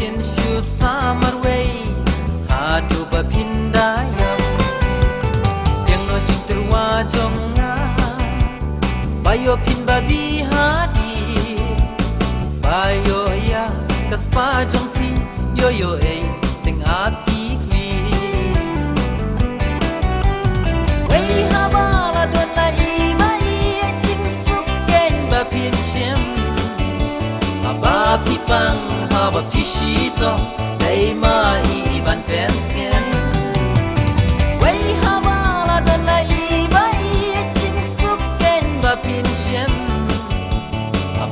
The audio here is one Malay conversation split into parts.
pin shu samar way hadu ba pindayam yang no jing terwa jonga bayo pin babi hadi bayo ya kaspa jong pin yo yo ei ting at ikli way habala don la i mai jing suk ken ba pin shem ba pi pang ha ba pi shi to dai ma i ban pen tien way ha ba la don la i bai jing suk ken ba pin shem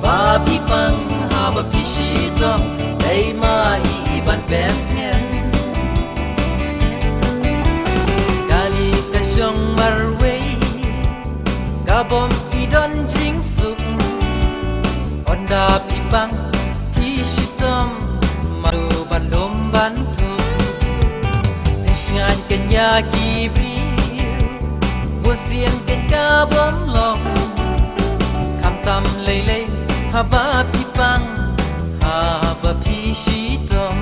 ba pi pang ha ba pi shi to dai ma i ban pen tien kali ka shong mar way ka bom i don jing suk onda pi pang pi shitom maru bandom bantu disngan kenya kibri musian ken ka bom long kam tam lei lei haba pi pang haba pi shitom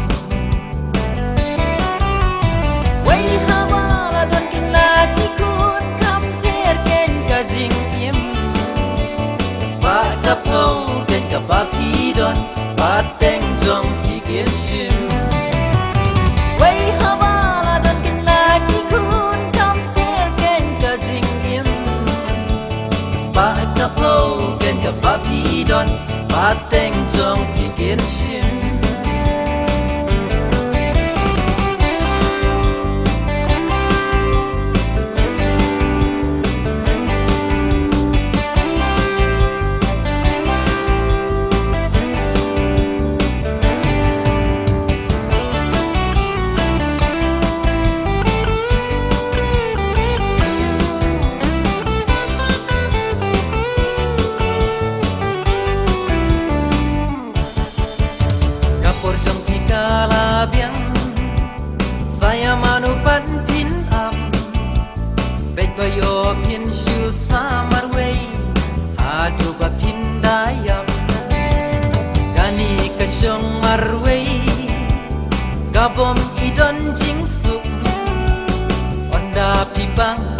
wei haba la don ken la ki kun kam per ken ka jing im spa ka po ken ka ba pi don ba teng jong pi gen shim wei haba la don ken la ki kun kam per ken ka jing im spa ka po ken ka ba pi don ba teng jong pi gen shim saya manupan pin am bet bayo pin shu samar way adu ba pin dayam gani ka shong mar way gabom idon jing suk onda pi bang